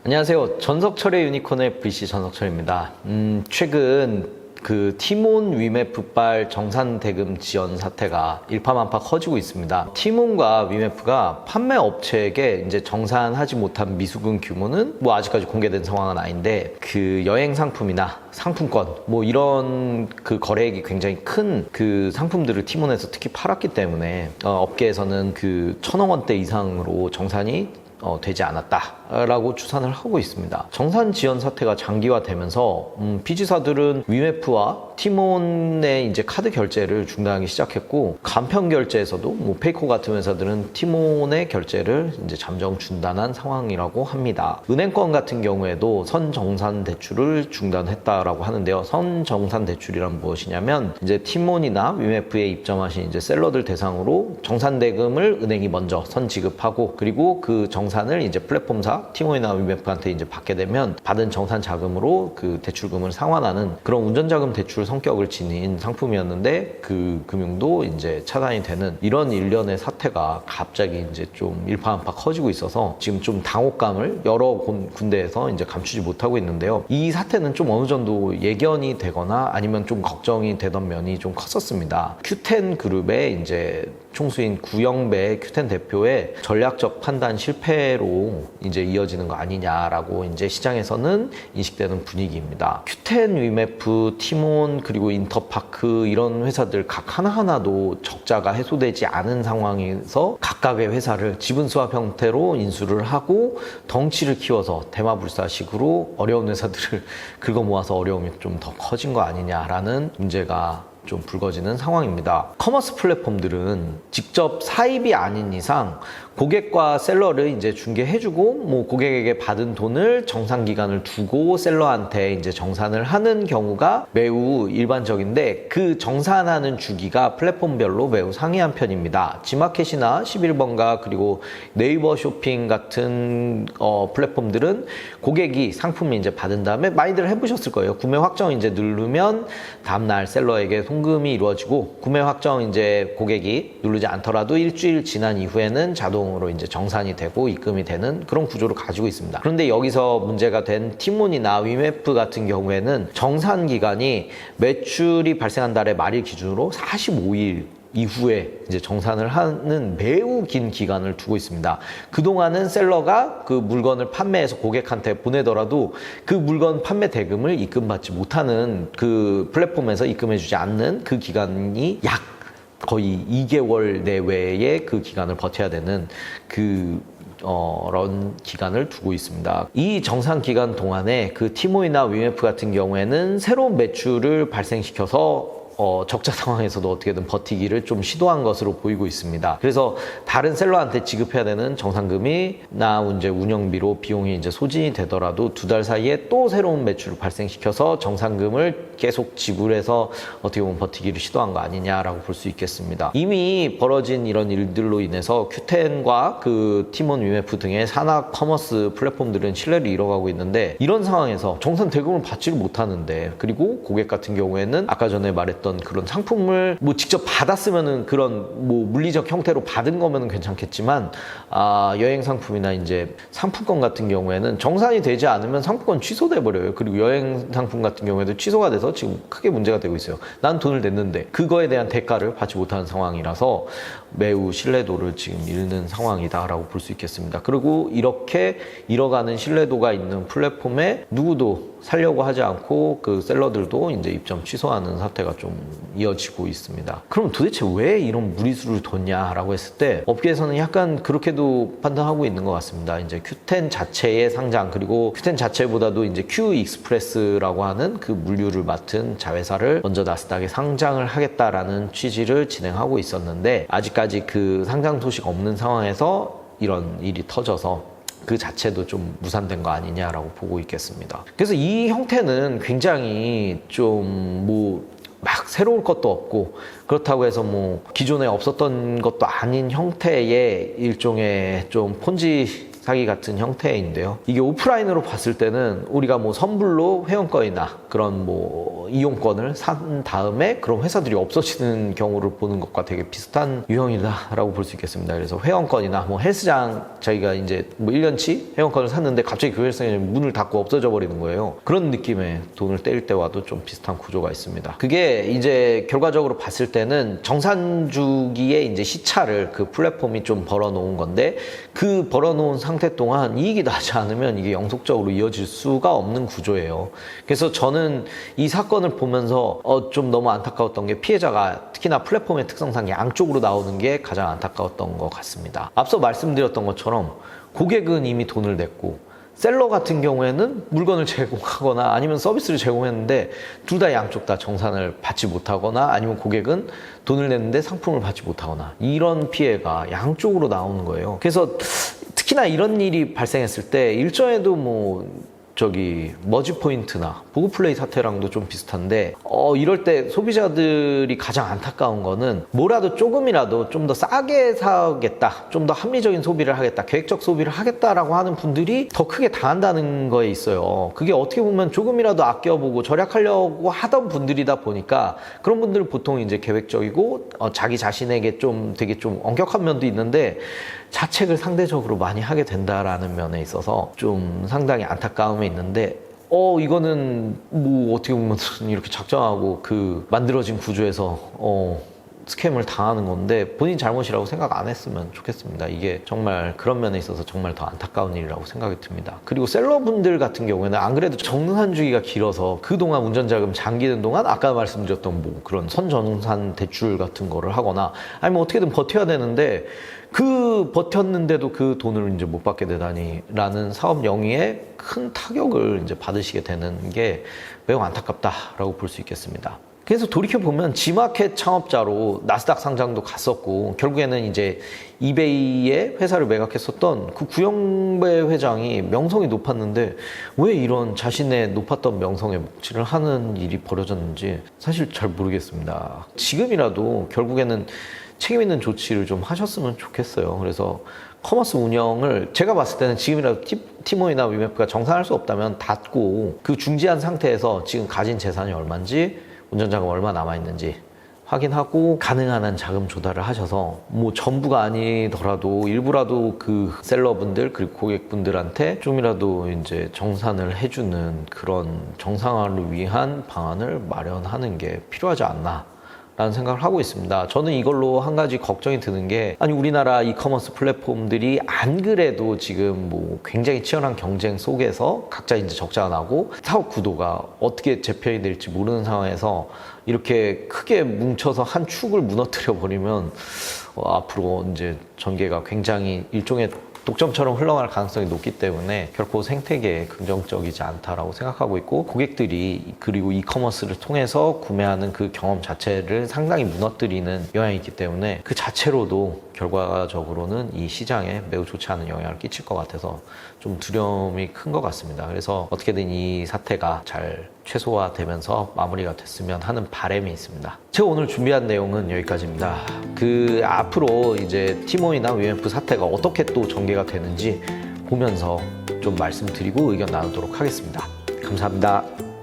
안녕하세요. 전석철의 유니콘의 VC 전석철입니다. 최근 그 티몬 위메프발 정산 대금 지연 사태가 일파만파 커지고 있습니다. 티몬과 위메프가 판매 업체에게 이제 정산하지 못한 미수금 규모는 뭐 아직까지 공개된 상황은 아닌데, 그 여행 상품이나 상품권 뭐 이런 그 거래액이 굉장히 큰 그 상품들을 티몬에서 특히 팔았기 때문에 업계에서는 그 1,000억 원대 이상으로 정산이 되지 않았다라고 추산을 하고 있습니다. 정산 지연 사태가 장기화되면서 피지사들은 위메프와 티몬의 이제 카드 결제를 중단하기 시작했고, 간편 결제에서도 뭐 페이코 같은 회사들은 티몬의 결제를 이제 잠정 중단한 상황이라고 합니다. 은행권 같은 경우에도 선정산 대출을 중단했다라고 하는데요. 선정산 대출이란 무엇이냐면, 이제 티몬이나 위메프에 입점하신 이제 셀러들 대상으로 정산 대금을 은행이 먼저 선 지급하고, 그리고 그 정산을 이제 플랫폼사 티몬이나 위메프한테 이제 받게 되면 받은 정산 자금으로 그 대출금을 상환하는 그런 운전자금 대출 성격을 지닌 상품이었는데, 그 금융도 이제 차단이 되는 이런 일련의 사태가 갑자기 이제 좀 일파만파 커지고 있어서 지금 좀 당혹감을 여러 군데에서 이제 감추지 못하고 있는데요. 이 사태는 좀 어느 정도 예견이 되거나 아니면 좀 걱정이 되던 면이 좀 컸었습니다. 큐텐 그룹의 이제 총수인 구영배 큐텐 대표의 전략적 판단 실패로 이제 이어지는 거 아니냐라고 이제 시장에서는 인식되는 분위기입니다. 큐텐, 위메프, 티몬, 그리고 인터파크 이런 회사들 각 하나하나도 적자가 해소되지 않은 상황에서 각각의 회사를 지분 수합 형태로 인수를 하고 덩치를 키워서 대마불사식으로 어려운 회사들을 긁어 모아서 어려움이 좀 더 커진 거 아니냐라는 문제가 좀 불거지는 상황입니다. 커머스 플랫폼들은 직접 사입이 아닌 이상 고객과 셀러를 이제 중개해주고, 뭐 고객에게 받은 돈을 정산 기간을 두고 셀러한테 이제 정산을 하는 경우가 매우 일반적인데, 그 정산하는 주기가 플랫폼별로 매우 상이한 편입니다. 지마켓이나 11번가 그리고 네이버 쇼핑 같은 플랫폼들은 고객이 상품을 이제 받은 다음에 많이들 해보셨을 거예요. 구매 확정 이제 누르면 다음날 셀러에게 송금이 이루어지고, 구매 확정 이제 고객이 누르지 않더라도 일주일 지난 이후에는 자동으로 이제 정산이 되고 입금이 되는 그런 구조를 가지고 있습니다. 그런데 여기서 문제가 된 티몬이나 위메프 같은 경우에는 정산 기간이 매출이 발생한 달의 말일 기준으로 45일 이후에 이제 정산을 하는 매우 긴 기간을 두고 있습니다. 그동안은 셀러가 그 물건을 판매해서 고객한테 보내더라도 그 물건 판매 대금을 입금받지 못하는, 그 플랫폼에서 입금해주지 않는 그 기간이 약 거의 2개월 내외에 그 기간을 버텨야 되는 그런 기간을 두고 있습니다. 이 정산 기간 동안에 그 티모이나 위메프 같은 경우에는 새로운 매출을 발생시켜서 적자 상황에서도 어떻게든 버티기를 좀 시도한 것으로 보이고 있습니다. 그래서 다른 셀러한테 지급해야 되는 정산금이나 이제 운영비로 비용이 이제 소진이 되더라도 2달 사이에 또 새로운 매출을 발생시켜서 정산금을 계속 지불해서 어떻게 보면 버티기를 시도한 거 아니냐라고 볼 수 있겠습니다. 이미 벌어진 이런 일들로 인해서 큐텐과 그 티몬, 위메프 등의 산학 커머스 플랫폼들은 신뢰를 잃어가고 있는데, 이런 상황에서 정산 대금을 받지를 못하는데, 그리고 고객 같은 경우에는 아까 전에 말했던 그런 상품을 뭐 직접 받았으면은 그런 뭐 물리적 형태로 받은 거면은 괜찮겠지만, 여행 상품이나 이제 상품권 같은 경우에는 정산이 되지 않으면 상품권 취소돼 버려요. 그리고 여행 상품 같은 경우에도 취소가 돼서 지금 크게 문제가 되고 있어요. 난 돈을 냈는데 그거에 대한 대가를 받지 못하는 상황이라서 매우 신뢰도를 지금 잃는 상황이다라고 볼 수 있겠습니다. 그리고 이렇게 잃어가는 신뢰도가 있는 플랫폼에 누구도 살려고 하지 않고 그 셀러들도 이제 입점 취소하는 사태가 좀 이어지고 있습니다. 그럼 도대체 왜 이런 무리수를 뒀냐라고 했을 때, 업계에서는 약간 그렇게도 판단하고 있는 것 같습니다. 이제 큐텐 자체의 상장, 그리고 큐텐 자체보다도 이제 큐익스프레스라고 하는 그 물류를 맡은 자회사를 먼저 나스닥에 상장을 하겠다라는 취지를 진행하고 있었는데, 아직까지 그 상장 소식 없는 상황에서 이런 일이 터져서 그 자체도 좀 무산된 거 아니냐라고 보고 있겠습니다. 그래서 이 형태는 굉장히 좀 막 새로울 것도 없고, 그렇다고 해서 뭐 기존에 없었던 것도 아닌 형태의 일종의 좀 폰지 사기 같은 형태인데요. 이게 오프라인으로 봤을 때는 우리가 뭐 선불로 회원권이나 그런 뭐 이용권을 산 다음에 그런 회사들이 없어지는 경우를 보는 것과 되게 비슷한 유형이다라고 볼 수 있겠습니다. 그래서 회원권이나 뭐 헬스장 저희가 이제 뭐 1년치 회원권을 샀는데 갑자기 그 헬스장이 문을 닫고 없어져 버리는 거예요. 그런 느낌의 돈을 떼일 때와도 좀 비슷한 구조가 있습니다. 그게 이제 결과적으로 봤을 때는 정산 주기에 이제 시차를 그 플랫폼이 좀 벌어놓은 건데 그 벌어놓은 상태 동안 이익이 나지 않으면 이게 영속적으로 이어질 수가 없는 구조예요. 그래서 저는 이 사건을 보면서 좀 너무 안타까웠던 게 피해자가 특히나 플랫폼의 특성상 양쪽으로 나오는 게 가장 안타까웠던 것 같습니다. 앞서 말씀드렸던 것처럼 고객은 이미 돈을 냈고 셀러 같은 경우에는 물건을 제공하거나 아니면 서비스를 제공했는데 둘 다 양쪽 다 정산을 받지 못하거나 아니면 고객은 돈을 냈는데 상품을 받지 못하거나 이런 피해가 양쪽으로 나오는 거예요. 그래서 특히나 이런 일이 발생했을 때 일전에도 머지 포인트나 보고 플레이 사태랑도 좀 비슷한데 이럴 때 소비자들이 가장 안타까운 거는 뭐라도 조금이라도 좀 더 싸게 사겠다, 좀 더 합리적인 소비를 하겠다, 계획적 소비를 하겠다라고 하는 분들이 더 크게 당한다는 거에 있어요. 그게 어떻게 보면 조금이라도 아껴보고 절약하려고 하던 분들이다 보니까 그런 분들은 보통 이제 계획적이고 자기 자신에게 좀 되게 좀 엄격한 면도 있는데 자책을 상대적으로 많이 하게 된다라는 면에 있어서 좀 상당히 안타까움이 있는데 이거는 뭐 어떻게 보면 이렇게 작정하고 그 만들어진 구조에서 스캠을 당하는 건데 본인 잘못이라고 생각 안 했으면 좋겠습니다. 이게 정말 그런 면에 있어서 정말 더 안타까운 일이라고 생각이 듭니다. 그리고 셀러분들 같은 경우에는 안 그래도 정산 주기가 길어서 그동안 운전자금 잠기는 동안 아까 말씀드렸던 뭐 그런 선정산 대출 같은 거를 하거나 아니면 어떻게든 버텨야 되는데 그 버텼는데도 그 돈을 이제 못 받게 되다니라는 사업 영위에 큰 타격을 이제 받으시게 되는 게 매우 안타깝다라고 볼 수 있겠습니다. 그래서 돌이켜보면 지마켓 창업자로 나스닥 상장도 갔었고 결국에는 이제 이베이에 회사를 매각했었던 그 구영배 회장이 명성이 높았는데 왜 이런 자신의 높았던 명성에 먹칠을 하는 일이 벌어졌는지 사실 잘 모르겠습니다. 지금이라도 결국에는 책임 있는 조치를 좀 하셨으면 좋겠어요. 그래서 커머스 운영을 제가 봤을 때는 지금이라도 티몬이나 위메프가 정산할 수 없다면 닫고 그 중지한 상태에서 지금 가진 재산이 얼마인지 운전자금 얼마 남아있는지 확인하고 가능한 한 자금 조달을 하셔서 뭐 전부가 아니더라도 일부라도 그 셀러분들 그리고 고객분들한테 좀이라도 이제 정산을 해주는 그런 정상화를 위한 방안을 마련하는 게 필요하지 않나 라는 생각을 하고 있습니다. 저는 이걸로 한 가지 걱정이 드는 게 아니 우리나라 이커머스 플랫폼들이 안 그래도 지금 뭐 굉장히 치열한 경쟁 속에서 각자 이제 적자가 나고 사업 구도가 어떻게 재편이 될지 모르는 상황에서 이렇게 크게 뭉쳐서 한 축을 무너뜨려 버리면 앞으로 이제 전개가 굉장히 일종의 독점처럼 흘러갈 가능성이 높기 때문에 결코 생태계에 긍정적이지 않다라고 생각하고 있고 고객들이 그리고 이커머스를 통해서 구매하는 그 경험 자체를 상당히 무너뜨리는 영향이 있기 때문에 그 자체로도 결과적으로는 이 시장에 매우 좋지 않은 영향을 끼칠 것 같아서 좀 두려움이 큰 것 같습니다. 그래서 어떻게든 이 사태가 잘 최소화되면서 마무리가 됐으면 하는 바람이 있습니다. 제가 오늘 준비한 내용은 여기까지입니다. 그 앞으로 이제 티몬이나 위메프 사태가 어떻게 또 전개가 되는지 보면서 좀 말씀드리고 의견 나누도록 하겠습니다. 감사합니다.